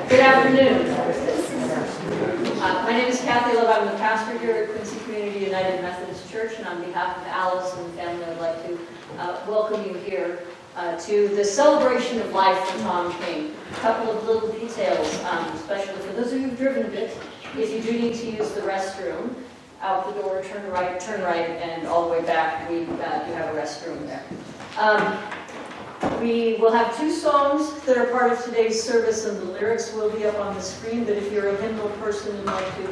Good afternoon. My name is Cathy. I'm the pastor here at Quincy Community United Methodist Church, and on behalf of Alice and the family, I'd like to welcome you here to the celebration of life for Tom King. A couple of little details, especially for those of you who've driven a bit. If you do need to use the restroom, out the door, turn right, and all the way back, we do have a restroom there. We will have two songs that are part of today's service, and the lyrics will be up on the screen, but if you're a hymnal person and like to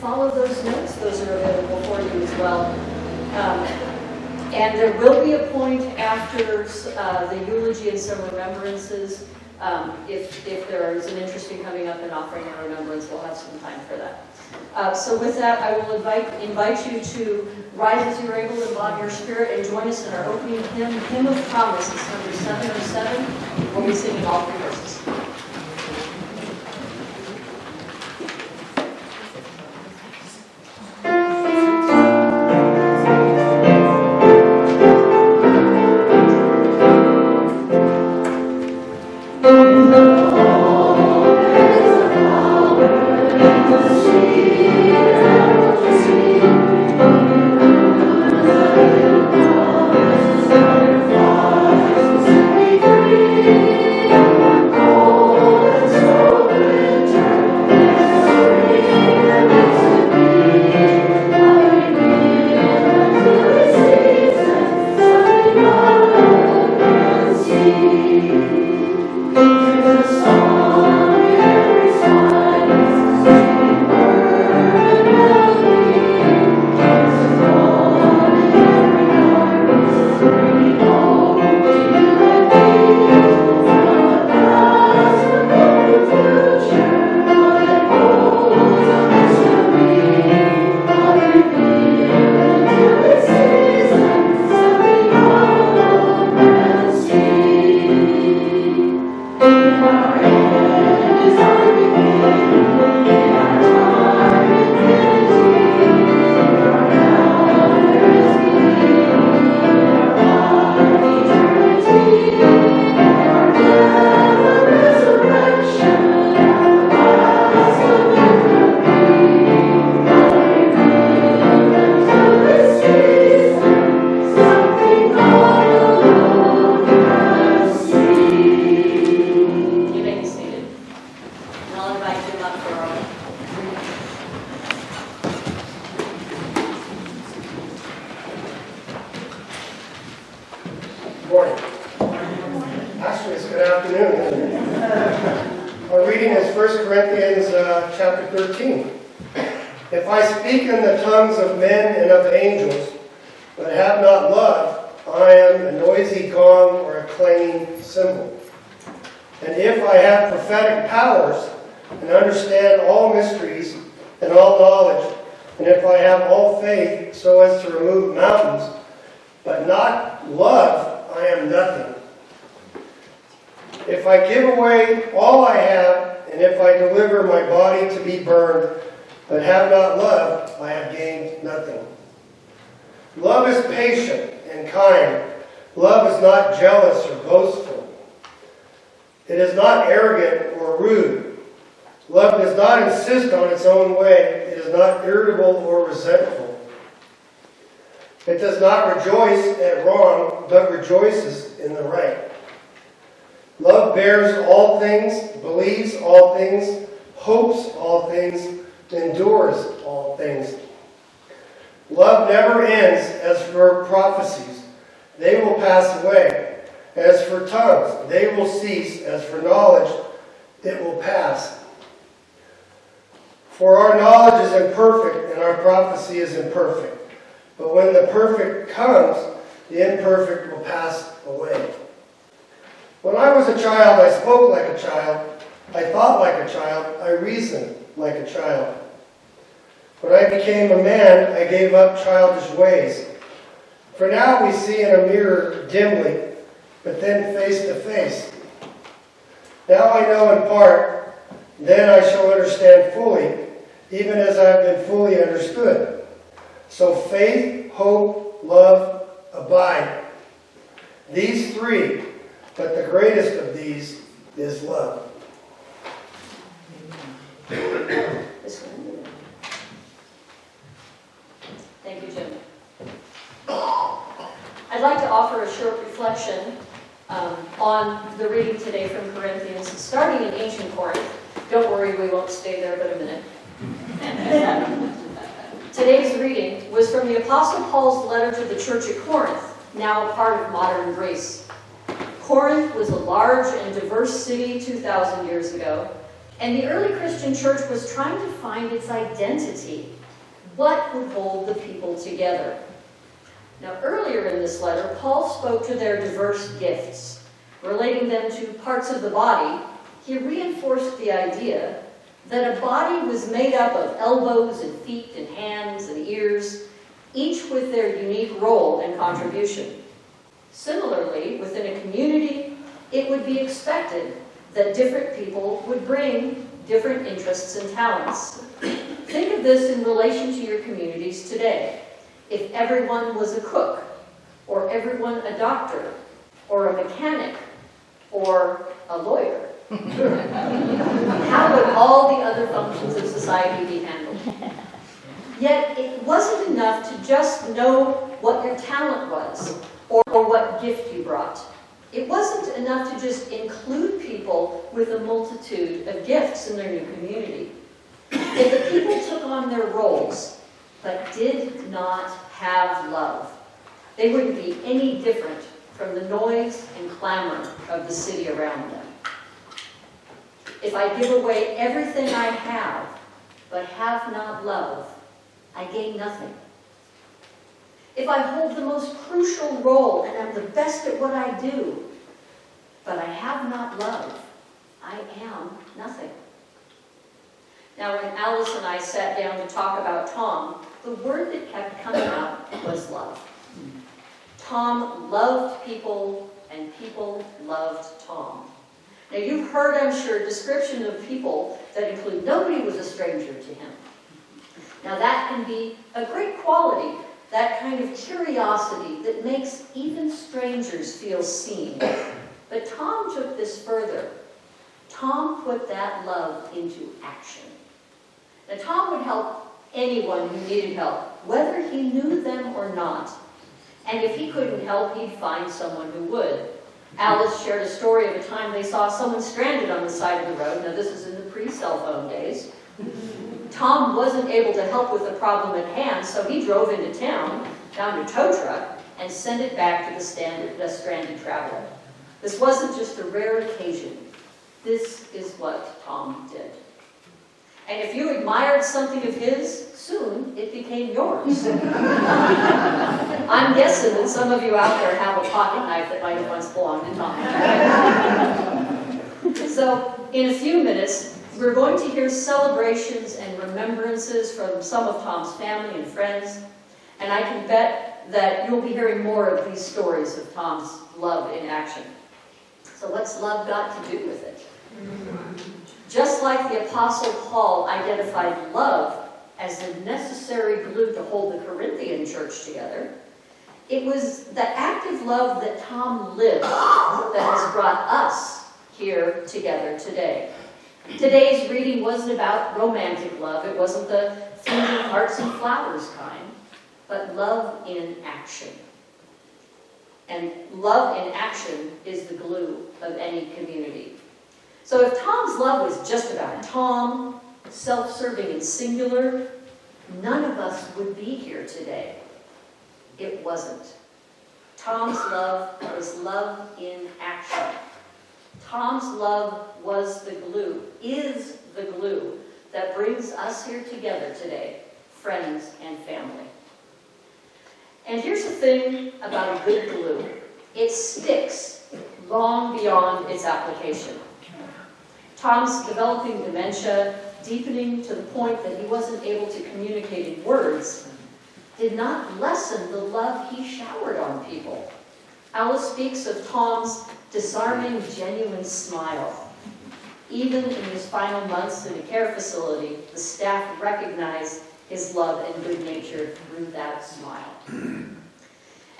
follow those notes, those are available for you as well. And there will be a point after the eulogy and some remembrances. If there is an interest in coming up and offering a remembrance, we'll have some time for that. So with that, I will invite you to rise as you're able in body or spirit and join us in our opening hymn, Hymn of Promise. It's number 707. We'll be singing all three verses. It does not rejoice at wrong, but rejoices in the right. Love bears all things, believes all things, hopes all things, endures all things. Love never ends. As for prophecies, they will pass away. As for tongues, they will cease. As for knowledge, it will pass. For our knowledge is imperfect, and our prophecy is imperfect. But when the perfect comes, the imperfect will pass away. When I was a child, I spoke like a child. I thought like a child. I reasoned like a child. When I became a man, I gave up childish ways. For now we see in a mirror dimly, but then face to face. Now I know in part, then I shall understand fully, even as I have been fully understood. So faith, hope, love, abide. These three, but the greatest of these is love. Thank you, Jim. I'd like to offer a short reflection on the reading today from Corinthians, starting in ancient Corinth. Don't worry, we won't stay there but a minute. Today's reading was from the Apostle Paul's letter to the church at Corinth, now a part of modern Greece. Corinth was a large and diverse city 2,000 years ago, and the early Christian church was trying to find its identity. What would hold the people together? Now, earlier in this letter, Paul spoke to their diverse gifts. Relating them to parts of the body, he reinforced the idea that a body was made up of elbows and feet and hands and ears, each with their unique role and contribution. Similarly, within a community, it would be expected that different people would bring different interests and talents. Think of this in relation to your communities today. If everyone was a cook, or everyone a doctor, or a mechanic, or a lawyer, how would all the other functions of society be handled? Yet it wasn't enough to just know what your talent was, or what gift you brought. It wasn't enough to just include people with a multitude of gifts in their new community. If the people took on their roles, but did not have love, they wouldn't be any different from the noise and clamor of the city around them. If I give away everything I have, but have not love, I gain nothing. If I hold the most crucial role and am the best at what I do, but I have not love, I am nothing. Now, when Alice and I sat down to talk about Tom, the word that kept coming out was love. Tom loved people, and people loved Tom. Now, you've heard, I'm sure, description of people that include nobody was a stranger to him. Now, that can be a great quality, that kind of curiosity that makes even strangers feel seen. But Tom took this further. Tom put that love into action. Now, Tom would help anyone who needed help, whether he knew them or not. And if he couldn't help, he'd find someone who would. Alice shared a story of a time they saw someone stranded on the side of the road. Now, this is in the pre-cell phone days. Tom wasn't able to help with the problem at hand, so he drove into town, found a tow truck, and sent it back to the stranded traveler. This wasn't just a rare occasion. This is what Tom did. And if you admired something of his, soon it became yours. I'm guessing that some of you out there have a pocket knife that might have once belonged to Tom. So, in a few minutes, we're going to hear celebrations and remembrances from some of Tom's family and friends, and I can bet that you'll be hearing more of these stories of Tom's love in action. So what's love got to do with it? Just like the Apostle Paul identified love as the necessary glue to hold the Corinthian church together, it was the active love that Tom lived that has brought us here together today. Today's reading wasn't about romantic love. It wasn't the fleeting hearts and flowers kind, but love in action. And love in action is the glue of any community. So if Tom's love was just about Tom, self-serving and singular, none of us would be here today. It wasn't. Tom's love was love in action. Tom's love was the glue, is the glue that brings us here together today, friends and family. And here's the thing about a good glue. It sticks long beyond its application. Tom's developing dementia, deepening to the point that he wasn't able to communicate in words, did not lessen the love he showered on people. Alice speaks of Tom's disarming, genuine smile. Even in his final months in a care facility, the staff recognized his love and good nature through that smile. And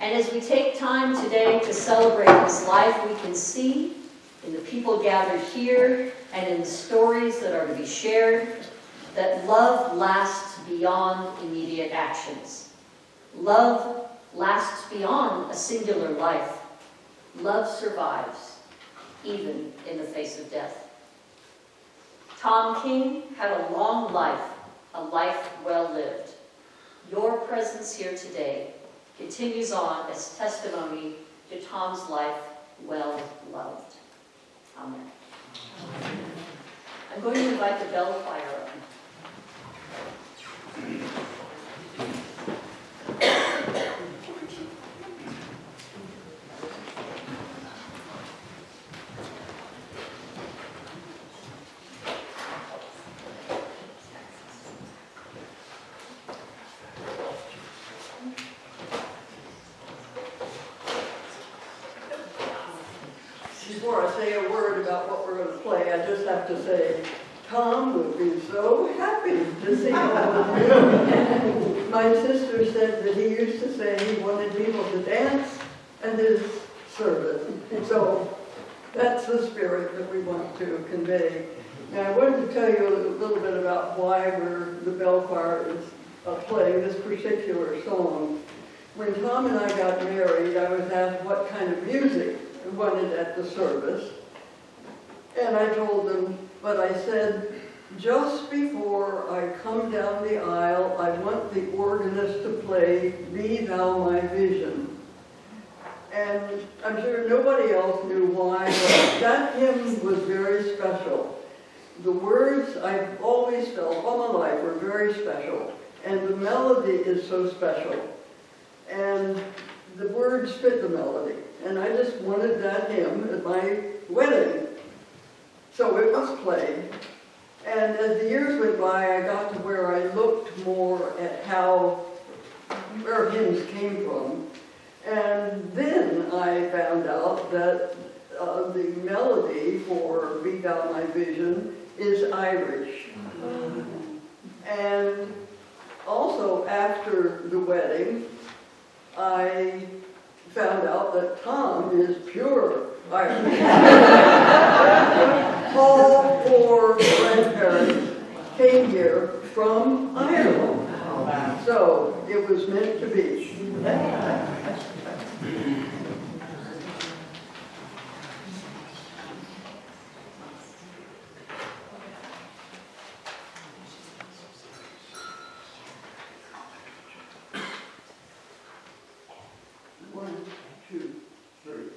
as we take time today to celebrate his life, we can see in the people gathered here and in the stories that are to be shared that love lasts beyond immediate actions. Love lasts beyond a singular life. Love survives, even in the face of death. Tom King had a long life, a life well lived. Your presence here today continues on as testimony to Tom's life well loved. Amen. I'm going to invite the bell choir up. Before I say a word about what we're going to play, I just have to say, Tom would be so happy to see all of you. My sister said that he used to say he wanted people to dance and his service. So that's the spirit that we want to convey. Now I wanted to tell you a little bit about why the bell choir is playing this particular song. When Tom and I got married, I was asked what kind of music we wanted at the service. And I told them, but I said, just before I come down the aisle, I want the organist to play Be Thou My Vision. And I'm sure nobody else knew why, but that hymn was very special. The words I've always felt all my life were very special, and the melody is so special. And the words fit the melody. And I just wanted that hymn at my wedding. So it was played. And as the years went by, I got to where I looked more at where hymns came from. And then I found out that the melody for Be Thou My Vision is Irish. And also after the wedding, I found out that Tom is pure Irish. All four grandparents came here from Ireland. So it was meant to be. One, two, three.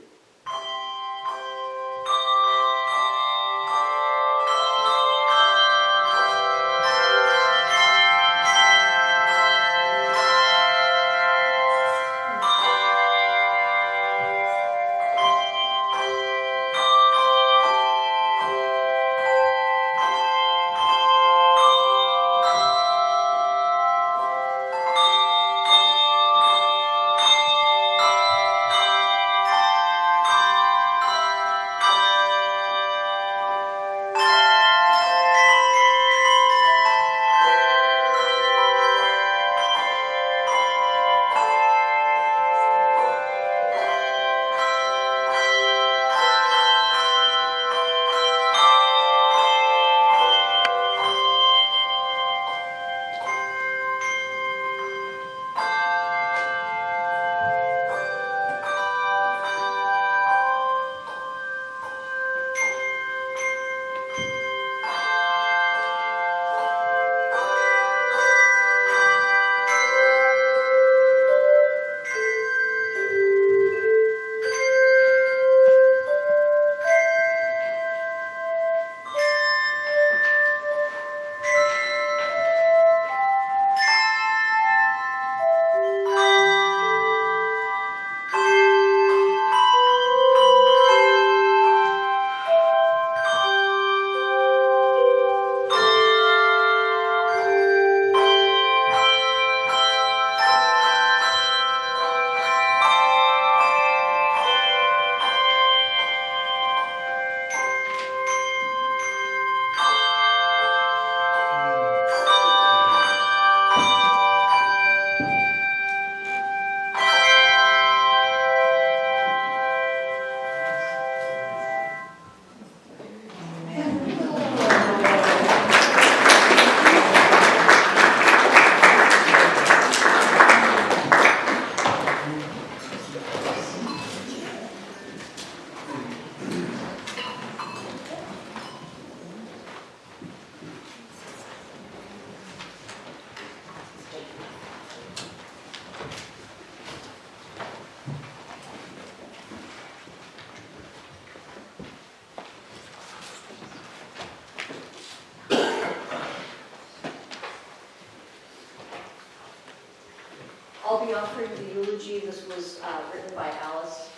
I'll be offering the eulogy. This was written by Alice.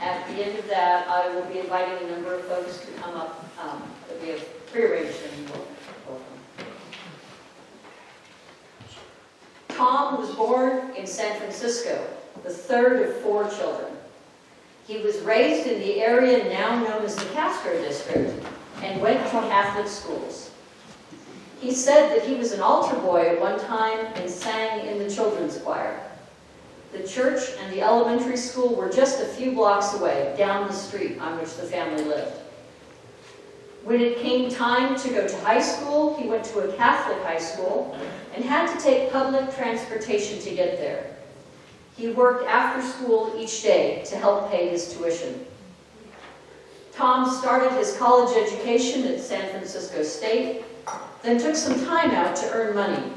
At the end of that, I will be inviting a number of folks to come up that we have prearranged and welcome. Tom was born in San Francisco, the third of 4 children. He was raised in the area now known as the Castro District and went to Catholic schools. He said that he was an altar boy at one time and sang in the children's choir. The church and the elementary school were just a few blocks away, down the street on which the family lived. When it came time to go to high school, he went to a Catholic high school and had to take public transportation to get there. He worked after school each day to help pay his tuition. Tom started his college education at San Francisco State, then took some time out to earn money.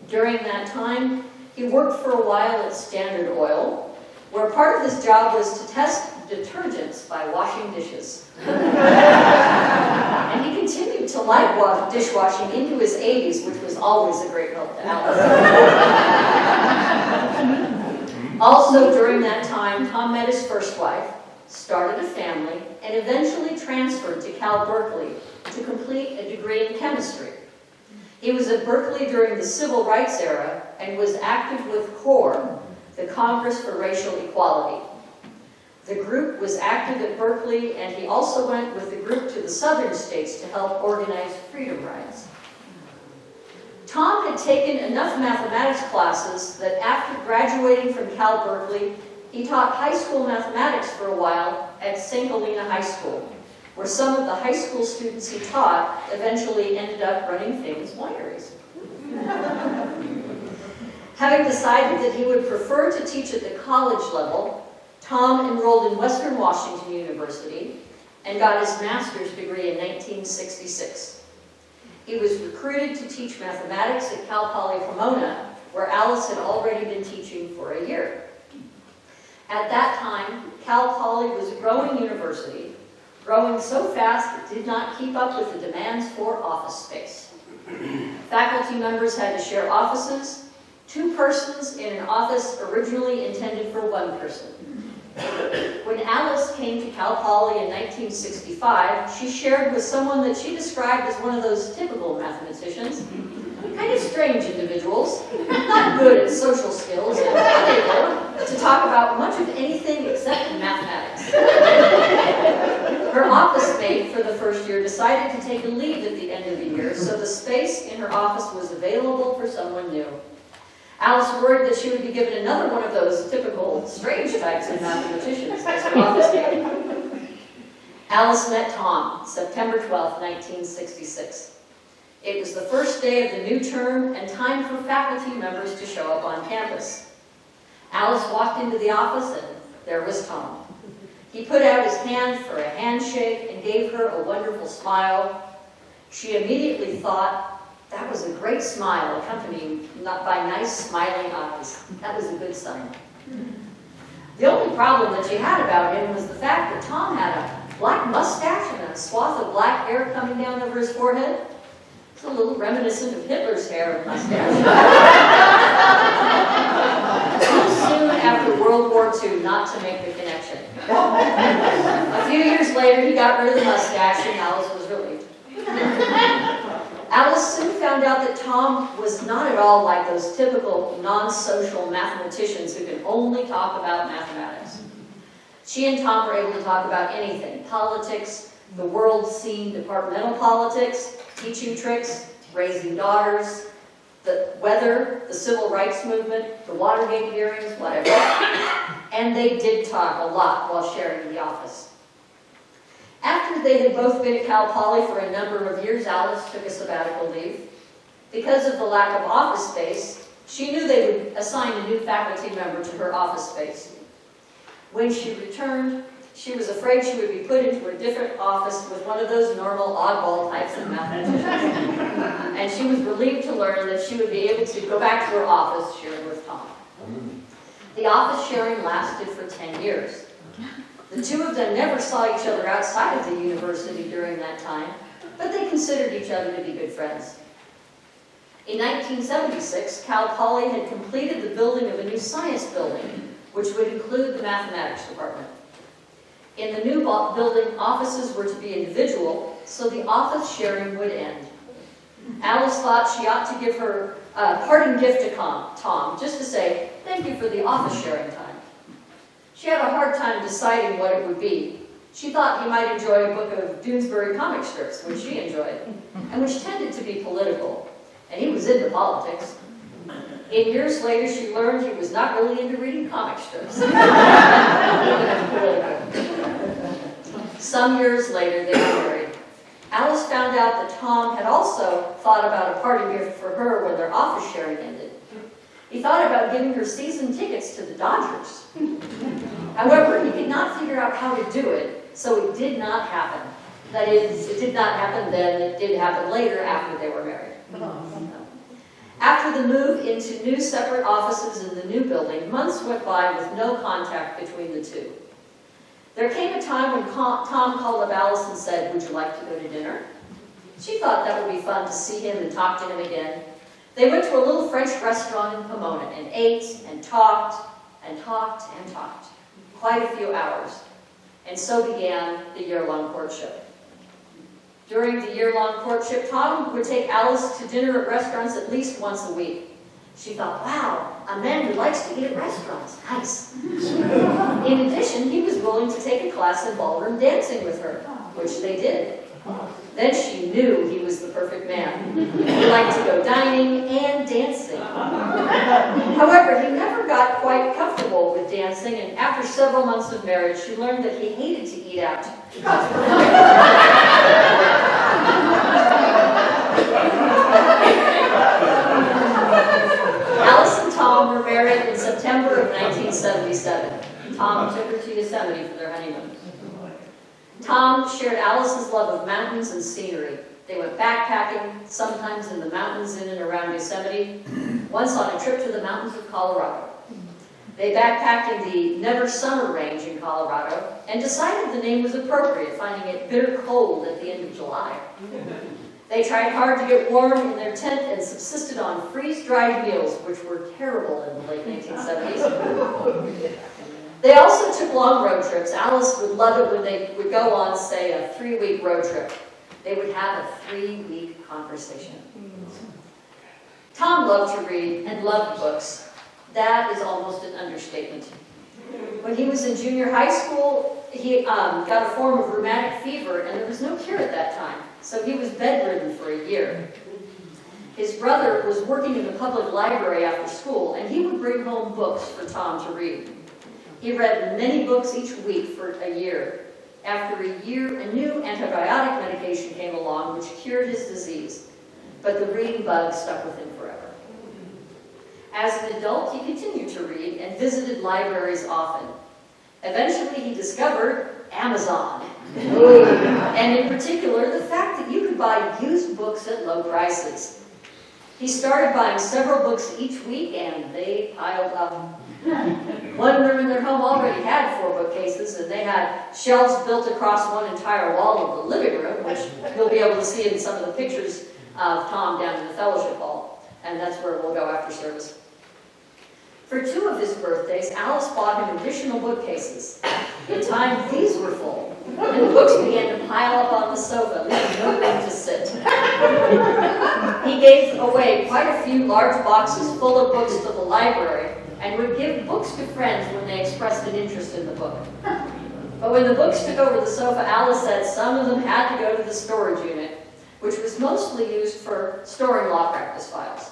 During that time, he worked for a while at Standard Oil, where part of his job was to test detergents by washing dishes. And he continued to like dishwashing into his 80s, which was always a great help to Alice. Also, during that time, Tom met his first wife, started a family, and eventually transferred to Berkeley to complete a degree in chemistry. He was at Berkeley during the Civil Rights era and was active with CORE, the Congress for Racial Equality. The group was active at Berkeley, and he also went with the group to the southern states to help organize freedom rides. Tom had taken enough mathematics classes that after graduating from Berkeley, he taught high school mathematics for a while at St. Helena High School, where some of the high school students he taught eventually ended up running famous wineries. Having decided that he would prefer to teach at the college level, Tom enrolled in Western Washington University and got his master's degree in 1966. He was recruited to teach mathematics at Cal Poly Pomona, where Alice had already been teaching for a year. At that time, Cal Poly was a growing university, growing so fast it did not keep up with the demands for office space. Faculty members had to share offices, 2 persons in an office originally intended for 1 person. When Alice came to Cal Poly in 1965, she shared with someone that she described as one of those typical mathematicians, kind of strange individuals, not good at social skills, and unable to talk about much of anything except mathematics. Her office mate for the first year decided to take a leave at the end of the year, so the space in her office was available for someone new. Alice worried that she would be given another one of those typical strange types of mathematicians as her office mate. Alice met Tom, September 12, 1966. It was the first day of the new term and time for faculty members to show up on campus. Alice walked into the office and there was Tom. He put out his hand for a handshake and gave her a wonderful smile. She immediately thought, that was a great smile, accompanied by nice smiling eyes. That was a good sign. The only problem that she had about him was the fact that Tom had a black mustache and a swath of black hair coming down over his forehead. It's a little reminiscent of Hitler's hair and mustache. Too soon after World War II not to make the connection. A few years later, he got rid of the mustache and Alice was relieved. Alice soon found out that Tom was not at all like those typical non-social mathematicians who can only talk about mathematics. She and Tom were able to talk about anything: politics, the world scene, departmental politics, teaching tricks, raising daughters, the weather, the civil rights movement, the Watergate hearings, whatever. And they did talk a lot while sharing the office. After they had both been at Cal Poly for a number of years, Alice took a sabbatical leave. Because of the lack of office space, she knew they would assign a new faculty member to her office space. When she returned, she was afraid she would be put into a different office with one of those normal oddball types of mathematicians. And she was relieved to learn that she would be able to go back to her office sharing with Tom. The office sharing lasted for 10 years. The 2 of them never saw each other outside of the university during that time, but they considered each other to be good friends. In 1976, Cal Poly had completed the building of a new science building, which would include the mathematics department. In the new building, offices were to be individual, so the office sharing would end. Alice thought she ought to give her parting gift to Tom, just to say, thank you for the office sharing time. She had a hard time deciding what it would be. She thought he might enjoy a book of Doonesbury comic strips, which she enjoyed, and which tended to be political, and he was into politics. 8 years later, she learned he was not really into reading comic strips, even if political. Some years later, they were married. Alice found out that Tom had also thought about a parting gift for her when their office sharing ended. He thought about giving her season tickets to the Dodgers. However, he could not figure out how to do it, so it did not happen. That is, it did not happen then, it did happen later after they were married. After the move into new separate offices in the new building, months went by with no contact between the two. There came a time when Tom called up Alice and said, "Would you like to go to dinner?" She thought that would be fun to see him and talk to him again. They went to a little French restaurant in Pomona and ate and talked and talked and talked. Quite a few hours. And so began the year-long courtship. During the year-long courtship, Tom would take Alice to dinner at restaurants at least once a week. She thought, wow, a man who likes to eat at restaurants, nice. In addition, he was willing to take a class in ballroom dancing with her, which they did. Then she knew he was the perfect man. He liked to go dining and dancing. However, he never got quite comfortable with dancing, and after several months of marriage, she learned that he hated to eat out. Alice and Tom were married in September of 1977. Tom took her to Yosemite for their honeymoon. Tom shared Alice's love of mountains and scenery. They went backpacking, sometimes in the mountains in and around Yosemite, once on a trip to the mountains of Colorado. They backpacked in the Never Summer Range in Colorado and decided the name was appropriate, finding it bitter cold at the end of July. They tried hard to get warm in their tent and subsisted on freeze-dried meals, which were terrible in the late 1970s. They also took long road trips. Alice would love it when they would go on, say, a 3-week road trip. They would have a 3-week conversation. Tom loved to read and loved books. That is almost an understatement. When he was in junior high school, he got a form of rheumatic fever, and there was no cure at that time, so he was bedridden for a year. His brother was working in the public library after school, and he would bring home books for Tom to read. He read many books each week for a year. After a year, a new antibiotic medication came along which cured his disease, but the reading bug stuck with him forever. As an adult, he continued to read and visited libraries often. Eventually, he discovered Amazon, and in particular, the fact that you could buy used books at low prices. He started buying several books each week, and they piled up. One room in their home already had 4 bookcases, and they had shelves built across one entire wall of the living room, which you'll be able to see in some of the pictures of Tom down in the fellowship hall, and that's where we'll go after service. For 2 of his birthdays, Alice bought him additional bookcases. In time, these were full, and the books began to pile up on the sofa, leaving no room to sit. He gave away quite a few large boxes full of books to the library, and would give books to friends when they expressed an interest in the book. But when the books took over the sofa, Alice said some of them had to go to the storage unit, which was mostly used for storing law practice files.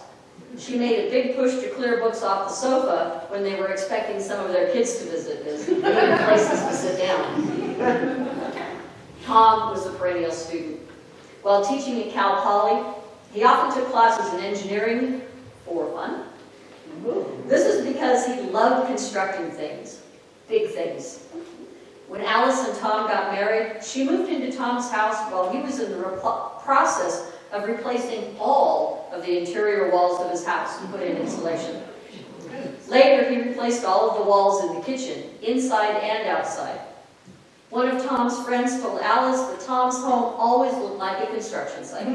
She made a big push to clear books off the sofa when they were expecting some of their kids to visit, as they needed places to sit down. Tom was a perennial student. While teaching at Cal Poly, he often took classes in engineering for fun. This is because he loved constructing things, big things. When Alice and Tom got married, she moved into Tom's house while he was in the process of replacing all of the interior walls of his house and put in insulation. Later, he replaced all of the walls in the kitchen, inside and outside. One of Tom's friends told Alice that Tom's home always looked like a construction site.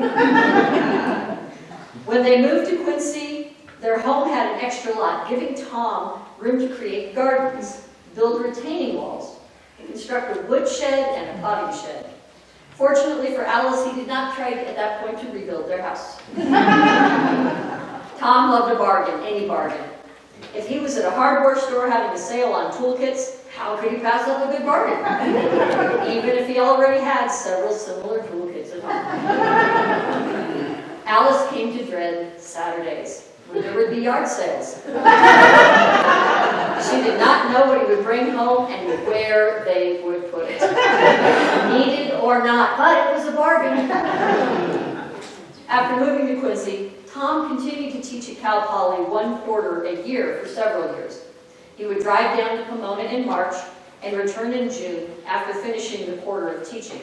When they moved to Quincy, their home had an extra lot, giving Tom room to create gardens, build retaining walls, and construct a wood shed and a potting shed. Fortunately for Alice, he did not try at that point to rebuild their house. Tom loved a bargain, any bargain. If he was at a hardware store having a sale on toolkits, how could he pass up a good bargain? Even if he already had several similar toolkits at home. Alice came to dread Saturdays, when there would be yard sales. She did not know what he would bring home and where they would put it. Needed or not, but it was a bargain. After moving to Quincy, Tom continued to teach at Cal Poly 1 quarter a year for several years. He would drive down to Pomona in March and return in June after finishing the quarter of teaching.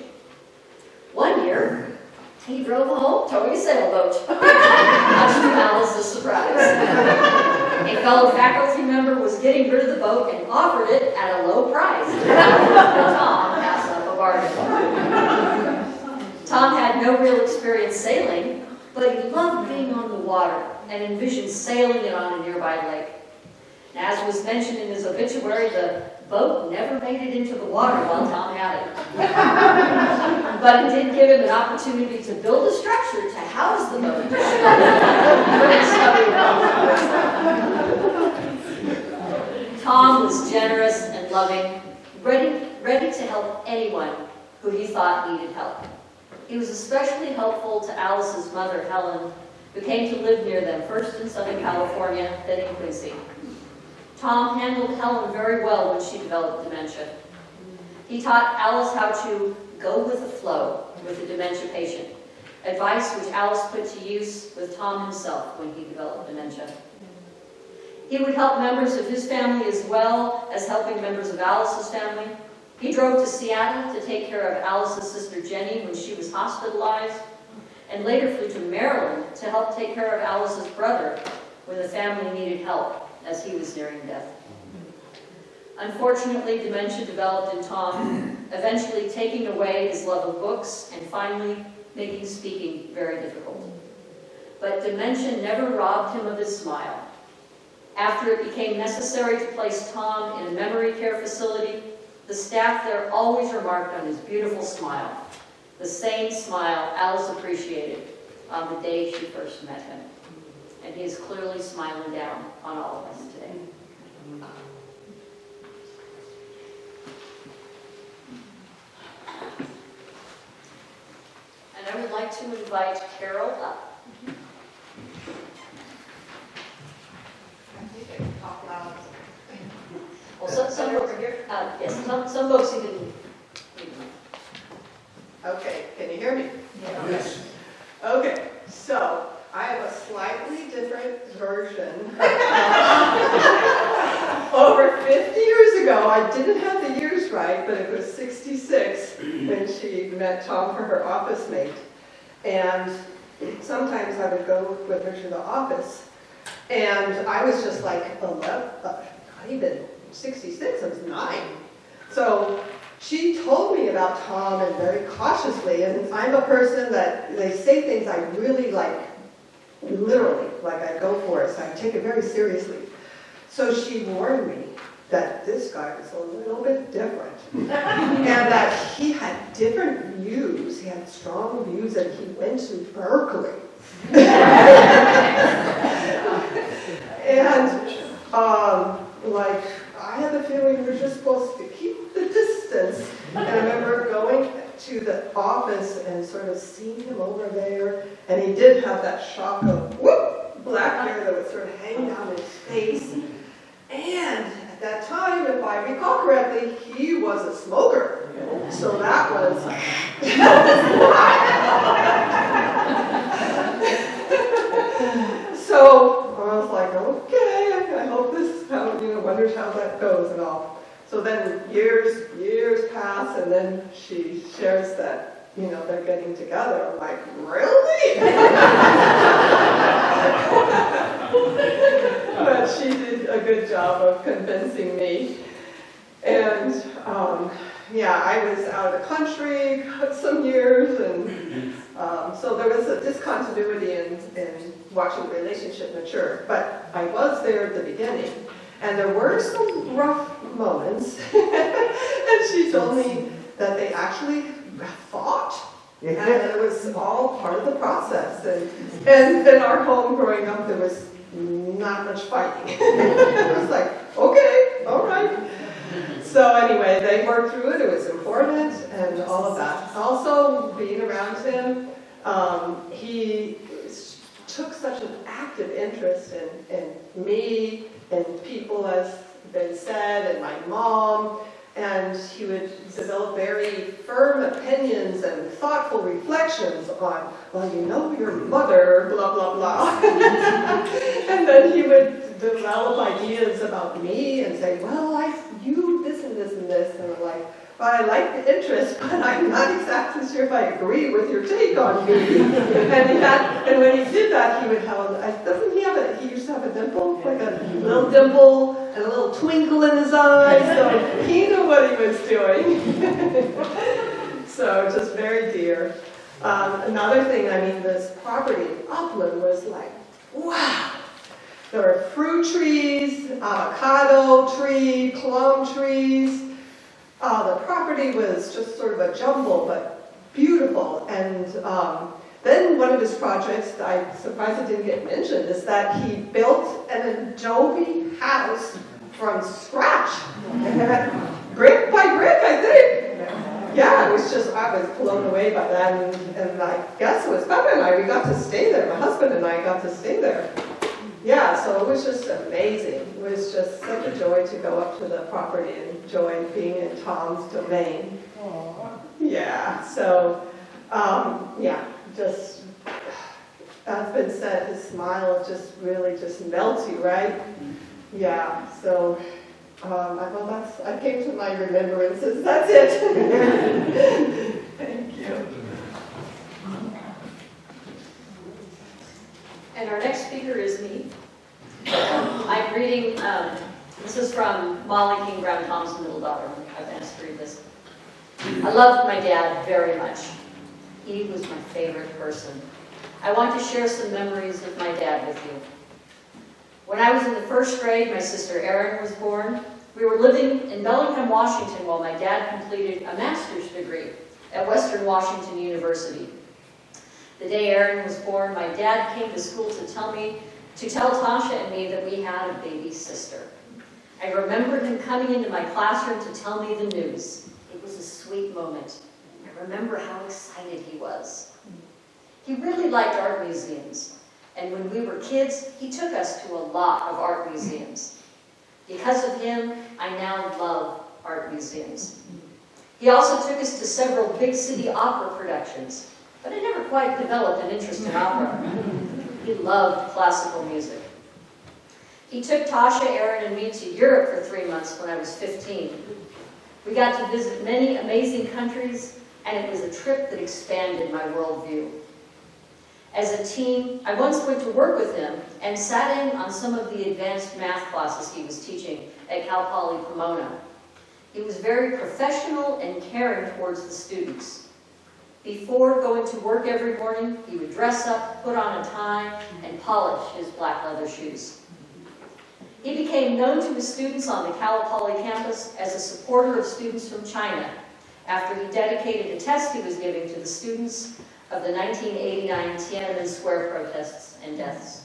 One year, he drove home towing a sailboat, much to Alice's surprise. A fellow faculty member was getting rid of the boat and offered it at a low price. Tom passed up a bargain. Tom had no real experience sailing, but he loved being on the water and envisioned sailing it on a nearby lake. As was mentioned in his obituary, the boat never made it into the water while Tom had it. But it did give him an opportunity to build a structure to house the boat. Tom was generous and loving, ready to help anyone who he thought needed help. He was especially helpful to Alice's mother, Helen, who came to live near them, first in Southern California, then in Quincy. Tom handled Helen very well when she developed dementia. He taught Alice how to go with the flow with a dementia patient, advice which Alice put to use with Tom himself when he developed dementia. He would help members of his family as well as helping members of Alice's family. He drove to Seattle to take care of Alice's sister Jenny when she was hospitalized, and later flew to Maryland to help take care of Alice's brother when the family needed help as he was nearing death. Unfortunately, dementia developed in Tom, eventually taking away his love of books and finally making speaking very difficult. But dementia never robbed him of his smile. After it became necessary to place Tom in a memory care facility, the staff there always remarked on his beautiful smile, the same smile Alice appreciated on the day she first met him. And he is clearly smiling down on all of us today. And I would like to invite Carol up. Talk loud. Well, some folks even. Okay, can you hear me? Yes. Okay, so I have a slightly different version. Over 50 years ago, I didn't have the years right, but it was 66 when she met Tom for her office mate. And sometimes I would go with her to the office, and I was just like 11, not even 66, I was 9. So she told me about Tom, and very cautiously, and I'm a person that they say things I really like, literally, like I go for it, so I take it very seriously. So she warned me that this guy was a little bit different, and that he had different views, he had strong views, and he went to Berkeley. And, like, I had the feeling we were just supposed to keep the distance. And I remember going to the office and sort of seeing him over there, and he did have that shock of whoop, black hair that would sort of hang down his face. And at that time, if I recall correctly, he was a smoker. So that was So I was like, okay, I hope this is how, wonders how that goes and all. So then years pass, and then she shares that, they're getting together. I'm like, really? But she did a good job of convincing me. And I was out of the country some years, and So there was a discontinuity in watching the relationship mature. But I was there at the beginning, and there were some rough moments. And she told me that they actually fought. And it was all part of the process. And in our home growing up, there was not much fighting. It was like, okay, all right. So anyway, they worked through it. It was important and all of that. Also, being around him, he took such an active interest in me and people, as been said, and my mom. And he would develop very firm opinions and thoughtful reflections on, well, you know your mother, blah, blah, blah. And then he would develop ideas about me and say, well, you this and this and this. And I'm like, well, I like the interest, but I'm not exactly sure if I agree with your take on me. And when he did that, he would have, he used to have a dimple, like a little dimple and a little twinkle in his eye, so he knew what he was doing. So just very dear. Another thing, this property, Upland, was like, wow. There were fruit trees, avocado tree, plum trees. The property was just sort of a jumble, but beautiful. And then one of his projects, I'm surprised it didn't get mentioned, is that he built an adobe house from scratch. Brick by brick, I think. Yeah, I was blown away by that. And I guess it was Papa and I, we got to stay there. My husband and I got to stay there. Yeah, so it was just amazing. It was just such a joy to go up to the property and enjoy being in Tom's domain. Aww. Yeah, so, just, as been said, his smile just really just melts you, right? Yeah, so, I came to my remembrances. That's it. Thank you. And our next speaker is me. I'm reading, this is from Molly King Brown Thompson, middle daughter. I've asked to read this. I loved my dad very much. He was my favorite person. I want to share some memories of my dad with you. When I was in the first grade, my sister Erin was born. We were living in Bellingham, Washington, while my dad completed a master's degree at Western Washington University. The day Erin was born, my dad came to school to tell Tasha and me that we had a baby sister. I remember him coming into my classroom to tell me the news. It was a sweet moment. I remember how excited he was. He really liked art museums, and when we were kids, he took us to a lot of art museums. Because of him, I now love art museums. He also took us to several big city opera productions, but I never quite developed an interest in opera. He loved classical music. He took Tasha, Erin, and me to Europe for 3 months when I was 15. We got to visit many amazing countries, and it was a trip that expanded my worldview. As a teen, I once went to work with him and sat in on some of the advanced math classes he was teaching at Cal Poly Pomona. He was very professional and caring towards the students. Before going to work every morning, he would dress up, put on a tie, and polish his black leather shoes. He became known to his students on the Cal Poly campus as a supporter of students from China after he dedicated a test he was giving to the students of the 1989 Tiananmen Square protests and deaths.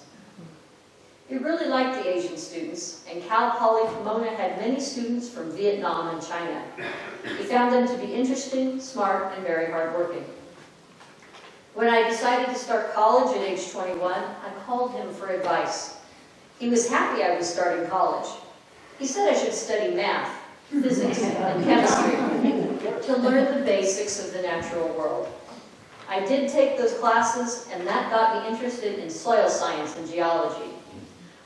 He really liked the Asian students, and Cal Poly Pomona had many students from Vietnam and China. He found them to be interesting, smart, and very hardworking. When I decided to start college at age 21, I called him for advice. He was happy I was starting college. He said I should study math, physics, and chemistry to learn the basics of the natural world. I did take those classes, and that got me interested in soil science and geology.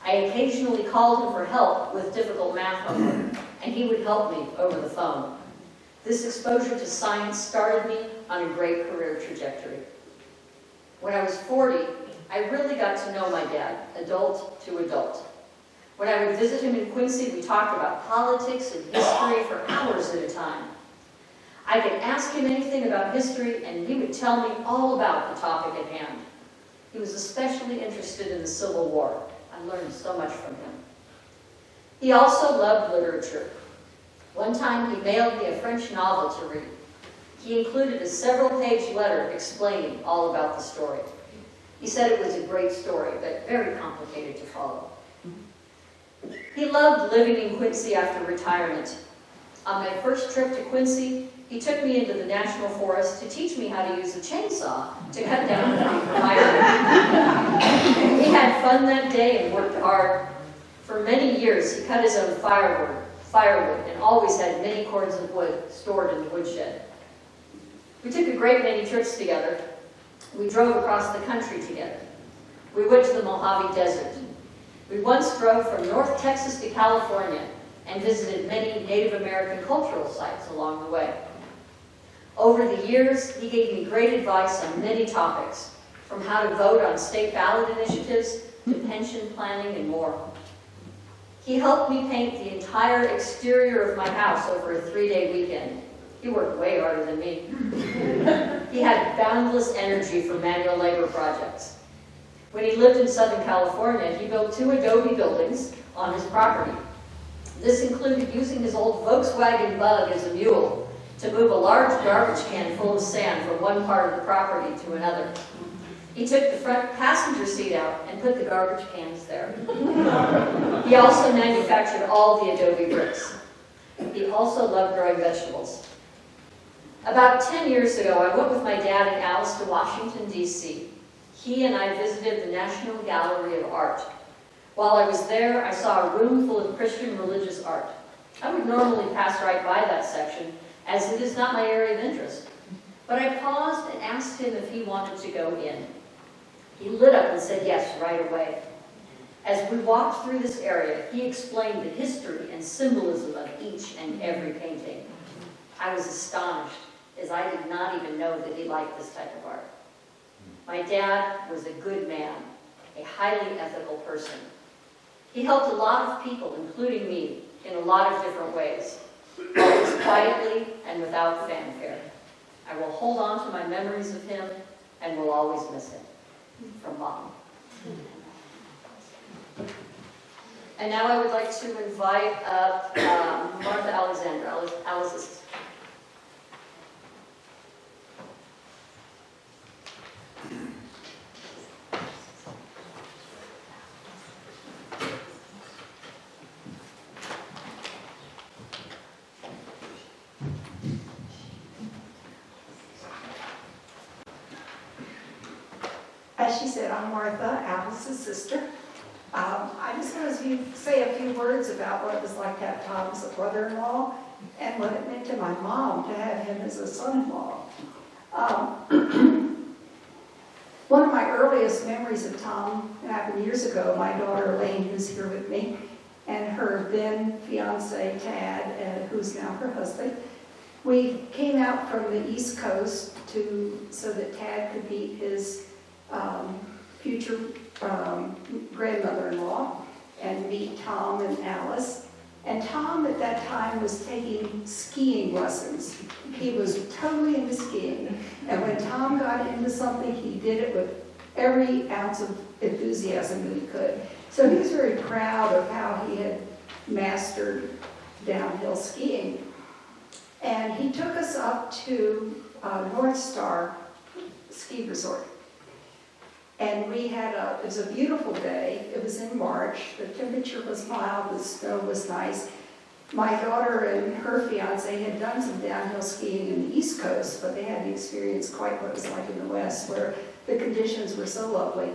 I occasionally called him for help with difficult math homework, and he would help me over the phone. This exposure to science started me on a great career trajectory. When I was 40, I really got to know my dad, adult to adult. When I would visit him in Quincy, we talked about politics and history for hours at a time. I could ask him anything about history, and he would tell me all about the topic at hand. He was especially interested in the Civil War. I learned so much from him. He also loved literature. One time he mailed me a French novel to read. He included a several-page letter explaining all about the story. He said it was a great story, but very complicated to follow. He loved living in Quincy after retirement. On my first trip to Quincy, he took me into the National Forest to teach me how to use a chainsaw to cut down the firewood. He had fun that day and worked hard. For many years, he cut his own firewood, and always had many cords of wood stored in the woodshed. We took a great many trips together. We drove across the country together. We went to the Mojave Desert. We once drove from North Texas to California and visited many Native American cultural sites along the way. Over the years, he gave me great advice on many topics, from how to vote on state ballot initiatives to pension planning and more. He helped me paint the entire exterior of my house over a 3-day weekend. He worked way harder than me. He had boundless energy for manual labor projects. When he lived in Southern California, he built 2 adobe buildings on his property. This included using his old Volkswagen Bug as a mule to move a large garbage can full of sand from one part of the property to another. He took the front passenger seat out and put the garbage cans there. He also manufactured all the adobe bricks. He also loved growing vegetables. About 10 years ago, I went with my dad and Alice to Washington, D.C. He and I visited the National Gallery of Art. While I was there, I saw a room full of Christian religious art. I would normally pass right by that section, as it is not my area of interest. But I paused and asked him if he wanted to go in. He lit up and said yes right away. As we walked through this area, he explained the history and symbolism of each and every painting. I was astonished, as I did not even know that he liked this type of art. My dad was a good man, a highly ethical person. He helped a lot of people, including me, in a lot of different ways, always quietly and without fanfare. I will hold on to my memories of him and will always miss him. From Mom. And now I would like to invite up Martha Alexander, Alice's. As she said, I'm Martha, Alice's sister. I just want to say a few words about what it was like to have Tom as a brother-in-law and what it meant to my mom to have him as a son-in-law. One of my earliest memories of Tom happened years ago. My daughter Elaine, who's here with me, and her then fiance Tad, who's now her husband. We came out from the East Coast so that Tad could meet his future grandmother-in-law and meet Tom and Alice. And Tom at that time was taking skiing lessons. He was totally into skiing. And when Tom got into something, he did it with every ounce of enthusiasm that he could. So he was very proud of how he had mastered downhill skiing. And he took us up to North Star Ski Resort. And it was a beautiful day. It was in March. The temperature was mild, the snow was nice. My daughter and her fiance had done some downhill skiing in the East Coast, but they hadn't experienced quite what it was like in the West, where the conditions were so lovely.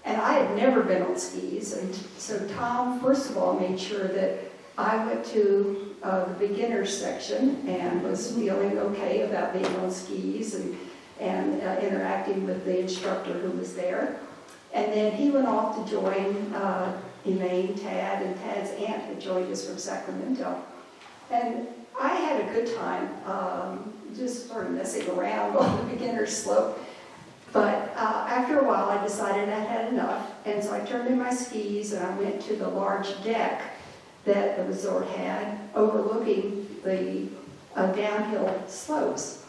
And I had never been on skis, and so Tom, first of all, made sure that I went to the beginners section and was feeling okay about being on skis and interacting with the instructor who was there. And then he went off to join Elaine, Tad, and Tad's aunt had joined us from Sacramento. And I had a good time, just sort of messing around on the beginner slope. But after a while, I decided I had enough, and so I turned in my skis and I went to the large deck that the resort had overlooking the downhill slopes.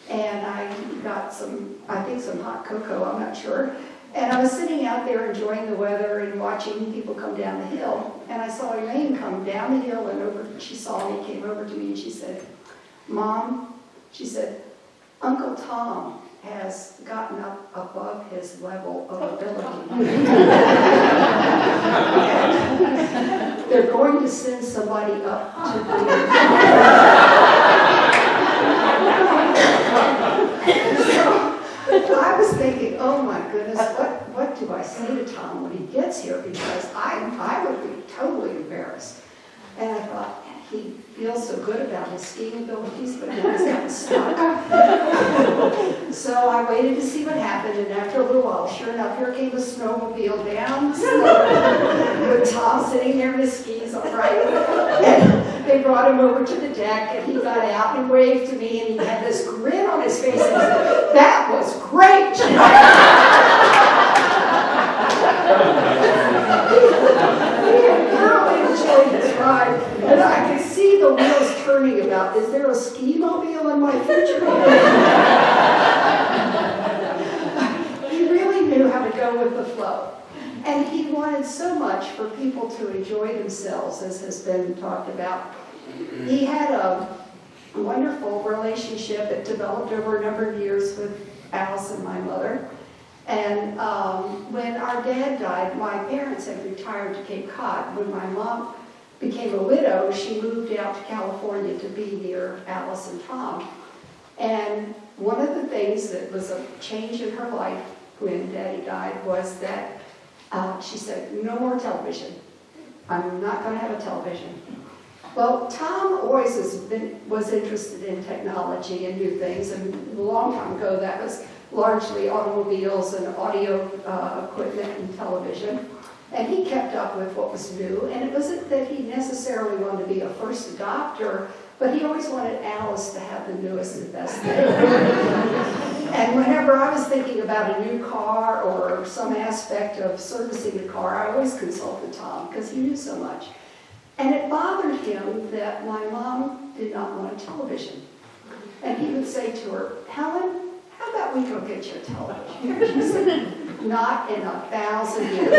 And I got some hot cocoa, I'm not sure. And I was sitting out there enjoying the weather and watching people come down the hill. And I saw Elaine come down the hill and over. She saw me, came over to me, and she said, "Mom," she said, "Uncle Tom has gotten up above his level of ability. And they're going to send somebody up to So I was thinking, oh my goodness, what do I say to Tom when he gets here? Because I would be totally embarrassed. And I thought, he feels so good about his skiing abilities, but now he's gotten stuck. So I waited to see what happened, and after a little while, sure enough, here came the snowmobile down the slope with Tom sitting there in his skis, all right. And they brought him over to the deck, and he got out and waved to me, and he had this grin on his face, and he said, "That was great." Ride, and I could see the wheels turning about, is there a ski mobile in my future? He really knew how to go with the flow. And he wanted so much for people to enjoy themselves, as has been talked about. He had a wonderful relationship that developed over a number of years with Alice and my mother. And when our dad died, my parents had retired to Cape Cod. When my mom became a widow, she moved out to California to be near Alice and Tom. And one of the things that was a change in her life when Daddy died was that she said, "No more television. I'm not going to have a television." Well, Tom always was interested in technology and new things, and a long time ago that was largely automobiles and audio equipment and television. And he kept up with what was new, and it wasn't that he necessarily wanted to be a first adopter, but he always wanted Alice to have the newest and best thing. And whenever I was thinking about a new car or some aspect of servicing the car, I always consulted Tom because he knew so much. And it bothered him that my mom did not want a television. And he would say to her, "Helen, how about we go get you a television?" She said, "Not in 1,000 years."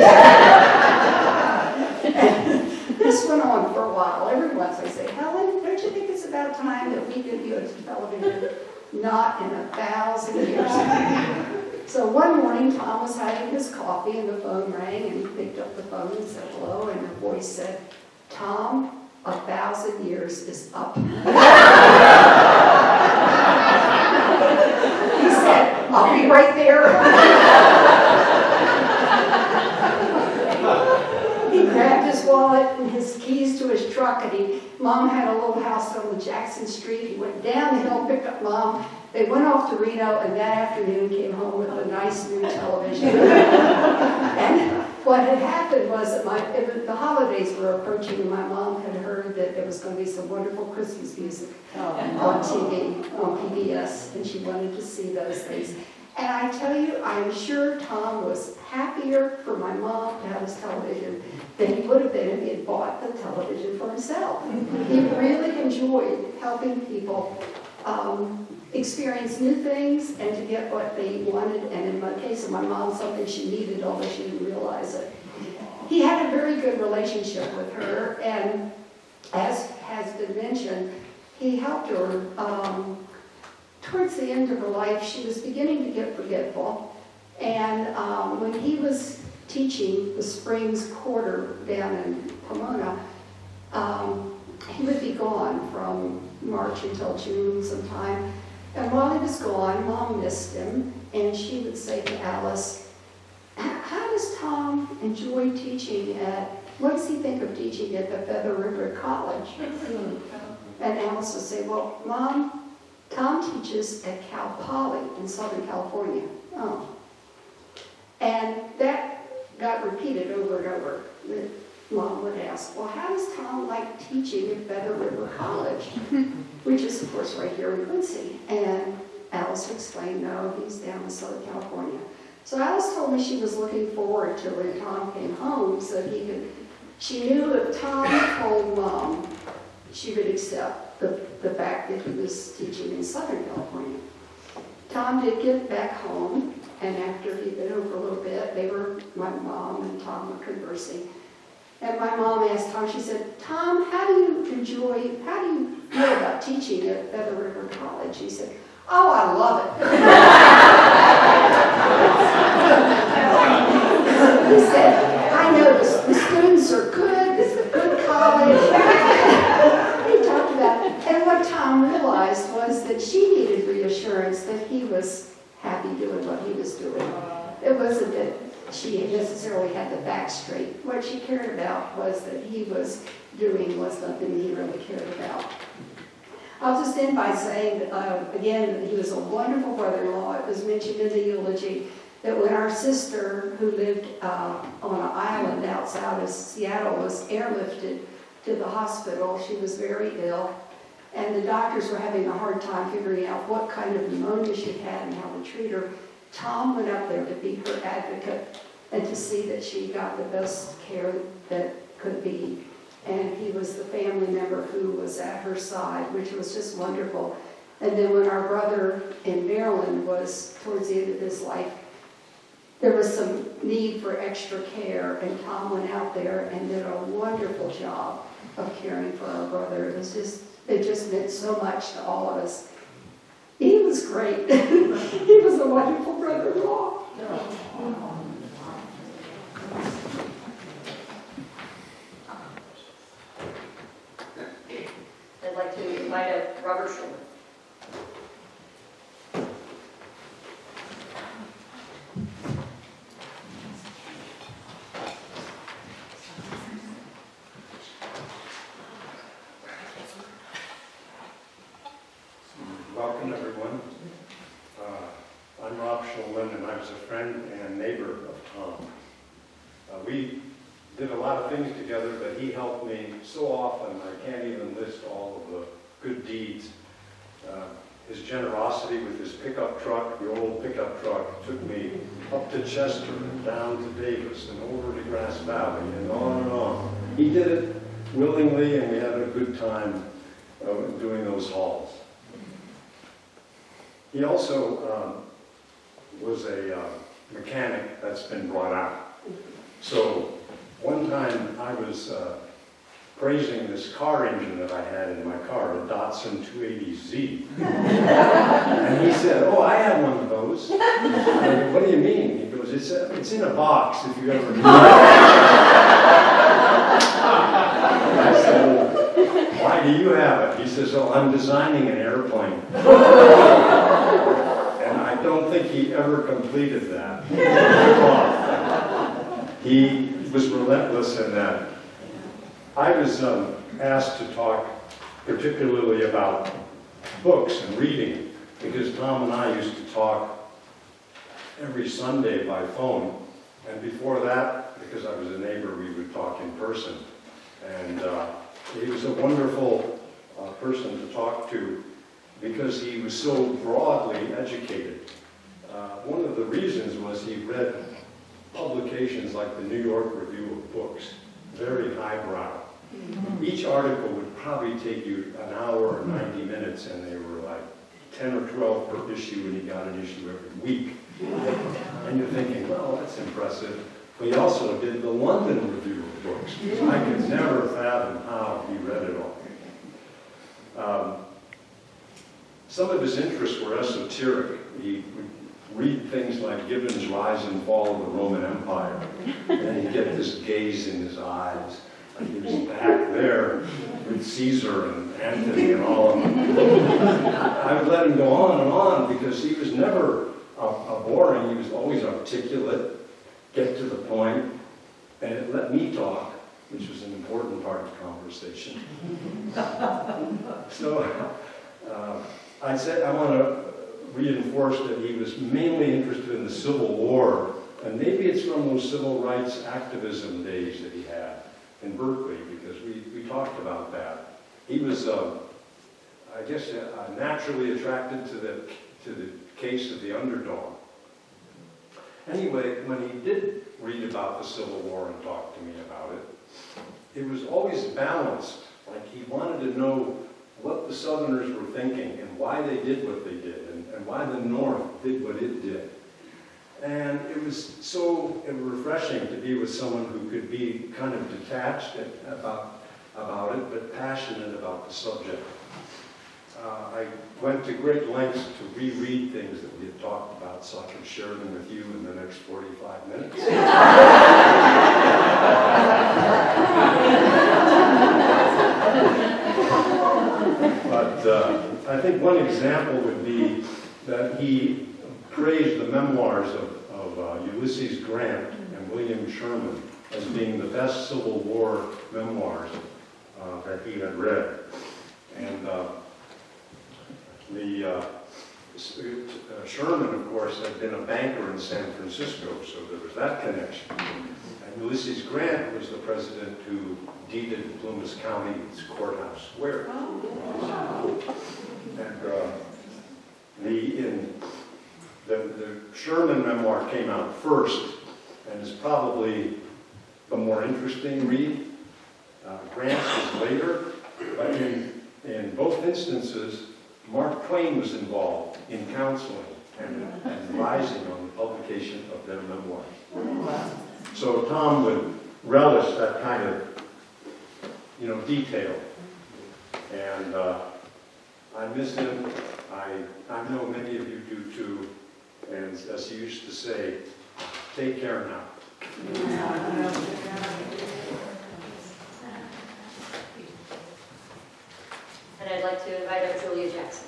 And this went on for a while. Every once I say, "Helen, don't you think it's about time that we give you a television?" "Not in 1,000 years." So one morning, Tom was having his coffee, and the phone rang, and he picked up the phone and said hello, and the voice said, "Tom, 1,000 years is up." He said, "I'll be right there." He grabbed his wallet and his keys to his truck, and Mom had a little house on the Jackson Street. He went down the hill, picked up Mom. They went off to Reno, and that afternoon came home with a nice new television. And what had happened was that the holidays were approaching, and my mom had heard that there was going to be some wonderful Christmas music on TV, on PBS, and she wanted to see those things. And I tell you, I'm sure Tom was happier for my mom to have his television than he would have been if he had bought the television for himself. He really enjoyed helping people experience new things and to get what they wanted, and in the case of my mom, something she needed, although she didn't realize it. He had a very good relationship with her, and as has been mentioned, he helped her. Towards the end of her life, she was beginning to get forgetful, and when he was teaching the Springs Quarter down in Pomona, he would be gone from March until June sometime. And while he was gone, Mom missed him, and she would say to Alice, "How does Tom enjoy teaching what does he think of teaching at the Feather River College?" And Alice would say, "Well, Mom, Tom teaches at Cal Poly in Southern California." Oh. And that got repeated over and over. Mom would ask, "Well, how does Tom like teaching at Feather River College?" Which is, of course, right here in Quincy. And Alice explained, "No, he's down in Southern California." So Alice told me she was looking forward to when Tom came home so she knew if Tom told Mom she would accept the fact that he was teaching in Southern California. Tom did get back home, and after he'd been over a little bit, my mom and Tom were conversing. And my mom asked Tom, she said, Tom, how do you feel about teaching at Feather River College? He said, oh, I love it. He said, I know the students are good, it's a good college. He talked about it. And what Tom realized was that she needed reassurance that he was happy doing what he was doing. It wasn't that she necessarily had the facts straight. What she cared about was that he was doing was something he really cared about. I'll just end by saying, again, that he was a wonderful brother-in-law. It was mentioned in the eulogy that when our sister, who lived on an island outside of Seattle, was airlifted to the hospital, she was very ill, and the doctors were having a hard time figuring out what kind of pneumonia she had and how to treat her. Tom went up there to be her advocate and to see that she got the best care that could be. And he was the family member who was at her side, which was just wonderful. And then when our brother in Maryland was towards the end of his life, there was some need for extra care, and Tom went out there and did a wonderful job of caring for our brother. It just meant so much to all of us. He was great. He was a wonderful brother-in-law. I'd like to invite up Robert Schumer. Welcome, everyone. I'm Rob Schulman, and I was a friend and neighbor of Tom. We did a lot of things together, but he helped me so often, I can't even list all of the good deeds. His generosity with his pickup truck, the old pickup truck, took me up to Chester and down to Davis and over to Grass Valley and on and on. He did it willingly, and we had a good time doing those hauls. He also was a mechanic that's been brought out. So one time I was praising this car engine that I had in my car, a Datsun 280Z. And he said, oh, I have one of those. I go, what do you mean? He goes, it's in a box if you ever need it. I said, well, why do you have it? He says, oh, I'm designing an airplane. And I don't think he ever completed that. He was relentless in that. I was asked to talk particularly about books and reading, because Tom and I used to talk every Sunday by phone. And before that, because I was a neighbor, we would talk in person. And he was a wonderful person to talk to because he was so broadly educated. One of the reasons was he read publications like the New York Review of Books, very highbrow. Each article would probably take you an hour or 90 minutes, and they were like 10 or 12 per issue, and he got an issue every week. And you're thinking, well, that's impressive. But he also did the London Review of Books. I could never fathom how he read it all. Some of his interests were esoteric. He would read things like Gibbon's Rise and Fall of the Roman Empire, and he'd get this gaze in his eyes. And he was back there with Caesar and Antony and all of them. I would let him go on because he was never boring. He was always articulate, get to the point, and it let me talk, which was an important part of the conversation. So I'd say I want to reinforce that he was mainly interested in the Civil War, and maybe it's from those civil rights activism days that he had in Berkeley, because we talked about that. He was, I guess, naturally attracted to the case of the underdog. Anyway, when he did read about the Civil War and talk to me about it, it was always balanced Like he wanted to know what the Southerners were thinking and why they did what they did and why the North did what it did. And it was so refreshing to be with someone who could be kind of detached about it, but passionate about the subject. I went to great lengths to reread things that we had talked about so I could share them with you in the next 45 minutes. But I think one example would be that he praised the memoirs of Ulysses Grant and William Sherman as being the best Civil War memoirs that he had read. And Sherman, of course, had been a banker in San Francisco, so there was that connection. And Ulysses Grant was the president who deeded Plumas County's courthouse square. And the Sherman memoir came out first, and is probably the more interesting read. Grant's was later, but in both instances, Mark Twain was involved in counseling and advising on the publication of their memoirs. So Tom would relish that kind of, detail. And I miss him. I know many of you do too. And as he used to say, take care now. And I'd like to invite up Julia Jackson.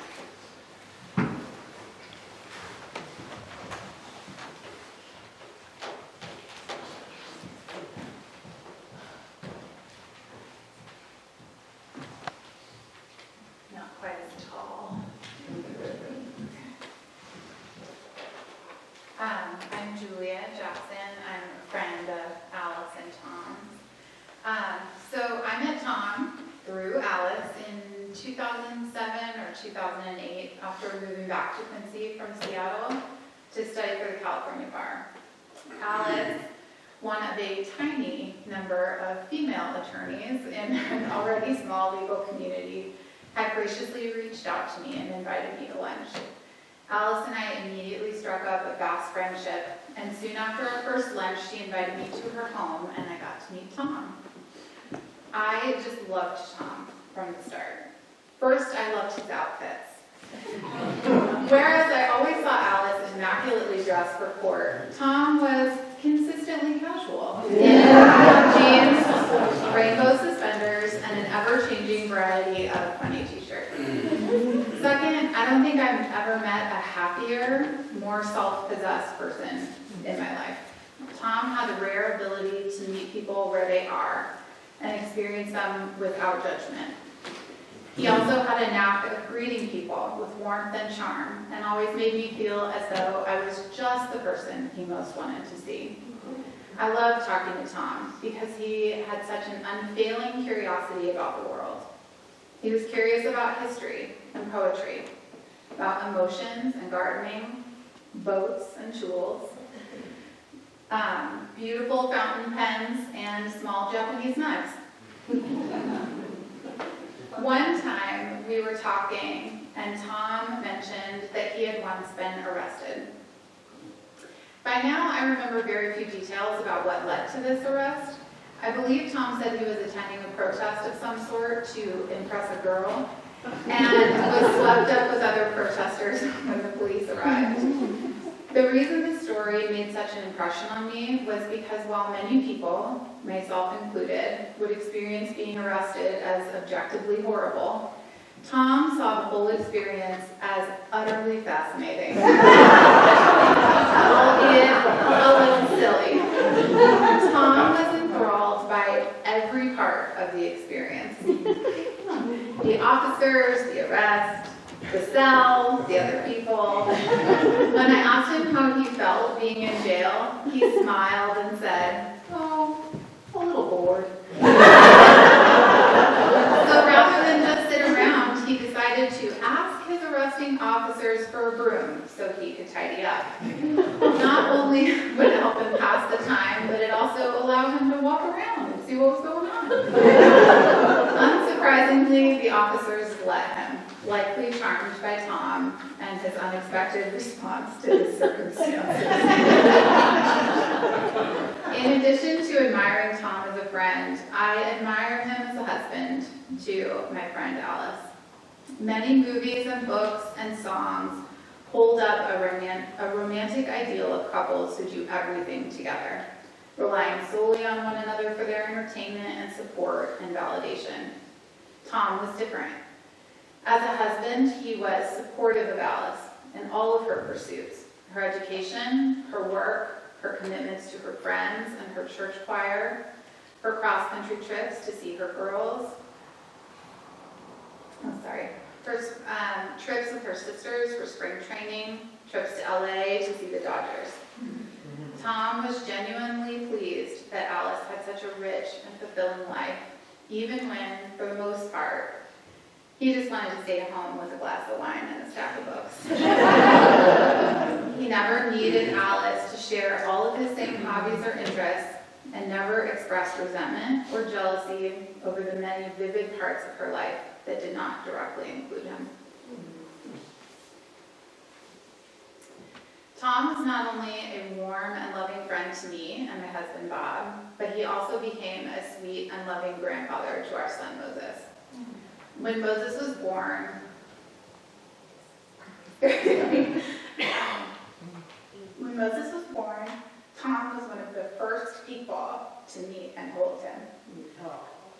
Not quite as tall. I'm Julia Jackson. I'm a friend of Alice and Tom's. So I met Tom through Alice in 2007 or 2008 after moving back to Quincy from Seattle to study for the California bar. Alice, one of a tiny number of female attorneys in an already small legal community, had graciously reached out to me and invited me to lunch. Alice and I immediately struck up a fast friendship, and soon after our first lunch, she invited me to her home, and I got to meet Tom. I just loved Tom from the start. First, I loved his outfits. Whereas I always saw Alice immaculately dressed for court, Tom was consistently casual. In jeans, rainbow suspenders, and an ever-changing variety of funny t-shirts. Second, I don't think I've ever met a happier, more self-possessed person in my life. Tom had the rare ability to meet people where they are and experience them without judgment. He also had a knack of greeting people with warmth and charm, and always made me feel as though I was just the person he most wanted to see. I loved talking to Tom because he had such an unfailing curiosity about the world. He was curious about history and poetry, about emotions and gardening, boats and tools, beautiful fountain pens, and small Japanese knives. One time we were talking and Tom mentioned that he had once been arrested. By now I remember very few details about what led to this arrest. I believe Tom said he was attending a protest of some sort to impress a girl and was swept up with other protesters when the police arrived. The reason this story made such an impression on me was because while many people, myself included, would experience being arrested as objectively horrible, Tom saw the whole experience as utterly fascinating, albeit a little silly. Tom was enthralled by every part of the experience. The officers, the arrest, the cell, the other people. When I asked him how he felt being in jail, he smiled and said, "Oh, a little bored." So rather than just sit around, he decided to ask his arresting officers for a broom so he could tidy up. Not only would it help him pass the time, but it also allowed him to walk around and see what was going on. Unsurprisingly, Surprisingly, the officers let him, likely charmed by Tom and his unexpected response to his circumstances. In addition to admiring Tom as a friend, I admire him as a husband to my friend Alice. Many movies and books and songs hold up a romantic ideal of couples who do everything together, relying solely on one another for their entertainment and support and validation. Tom was different. As a husband, he was supportive of Alice in all of her pursuits, her education, her work, her commitments to her friends and her church choir, her cross-country trips to see her girls, first trips with her sisters for spring training, trips to LA to see the Dodgers. Tom was genuinely pleased that Alice had such a rich and fulfilling life, even when, for the most part, he just wanted to stay at home with a glass of wine and a stack of books. He never needed Alice to share all of his same hobbies or interests, and never expressed resentment or jealousy over the many vivid parts of her life that did not directly include him. Tom was not only a warm and loving friend to me and my husband Bob, but he also became a sweet and loving grandfather to our son Moses. When Moses was born, Tom was one of the first people to meet and hold him.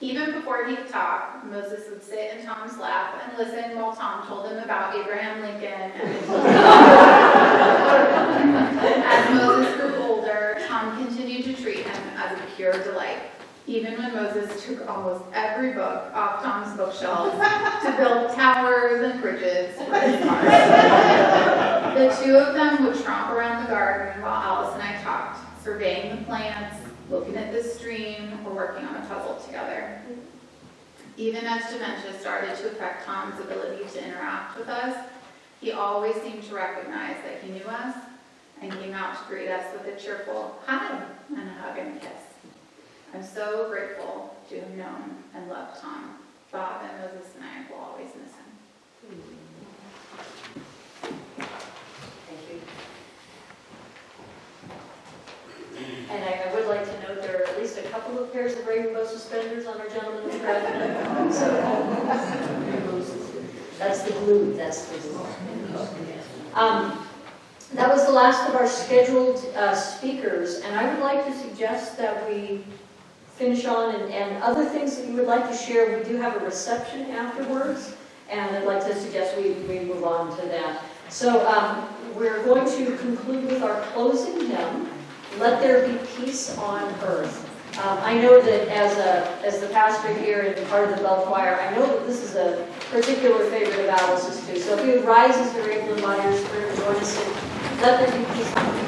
Even before he could talk, Moses would sit in Tom's lap and listen while Tom told him about Abraham Lincoln. As Moses grew older, Tom continued to treat him as a pure delight, even when Moses took almost every book off Tom's bookshelves to build towers and bridges for his cars. The two of them would tromp around the garden while Alice and I talked, surveying the plants, looking at the stream, or working on a puzzle together. Even as dementia started to affect Tom's ability to interact with us, he always seemed to recognize that he knew us and came out to greet us with a cheerful hi and a hug and a kiss. I'm so grateful to have known and loved Tom. Bob and Moses and I will always miss him. Thank you. And I would like to note there are at least a couple of pairs of rainbow suspenders on our gentleman in the crowd. So that's the glue. That's the glue. That was the last of our scheduled speakers, and I would like to suggest that we finish on and other things that you would like to share. We do have a reception afterwards, and I'd like to suggest we move on to that. So we're going to conclude with our closing hymn, Let There Be Peace on Earth. I know that as the pastor here and part of the bell choir, I know that this is a particular favorite of Alice's too. So if you would rise as you're able to by your spirit and join us in Let There Be Peace on Earth.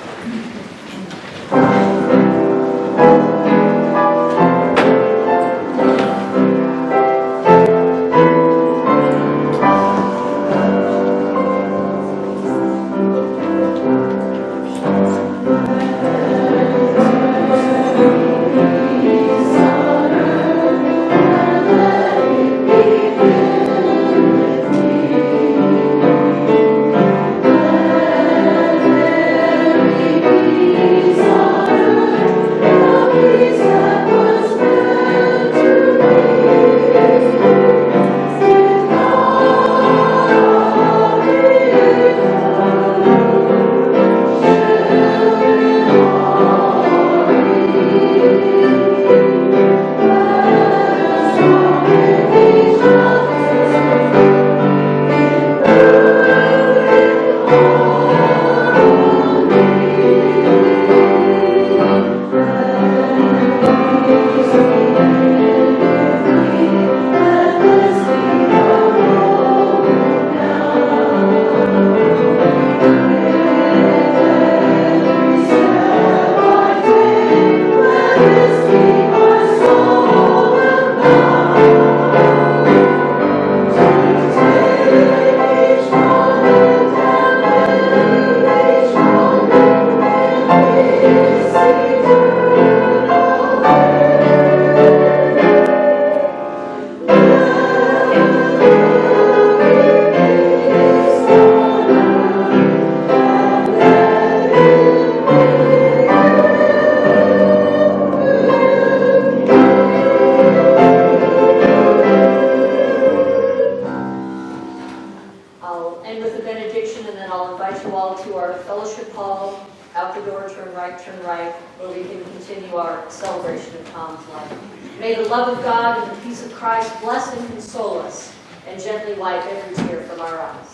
to our celebration of Tom's life. May the love of God and the peace of Christ bless and console us and gently wipe every tear from our eyes.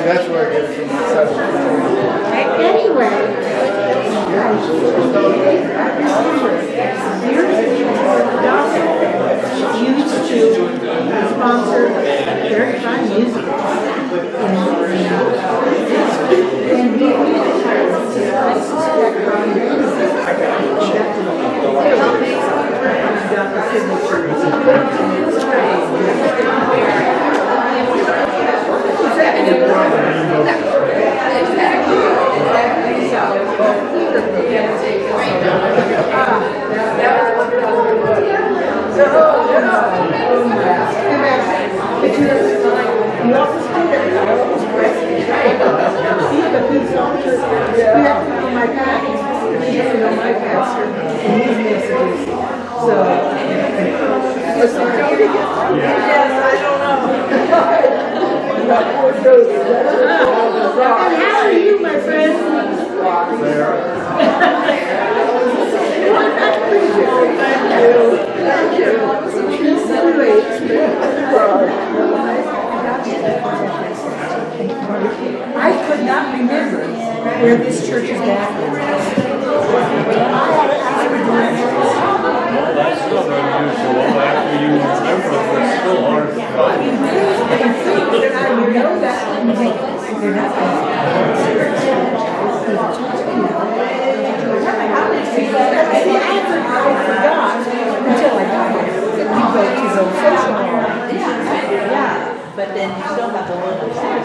That's where I get it from the subject. Used to sponsor very fine music. And he how are you, my friend? I could not remember where this church is back. That's still unusual. After you remember, it's still hard to I know that they're not I forgot until I got here that we go to the social hall. Yeah, but then you still have the one upstairs.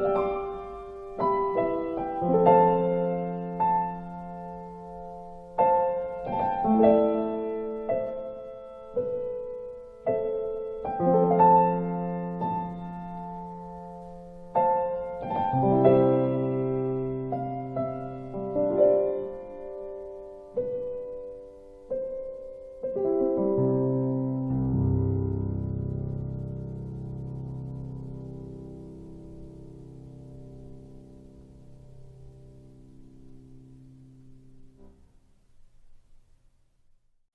Thank you.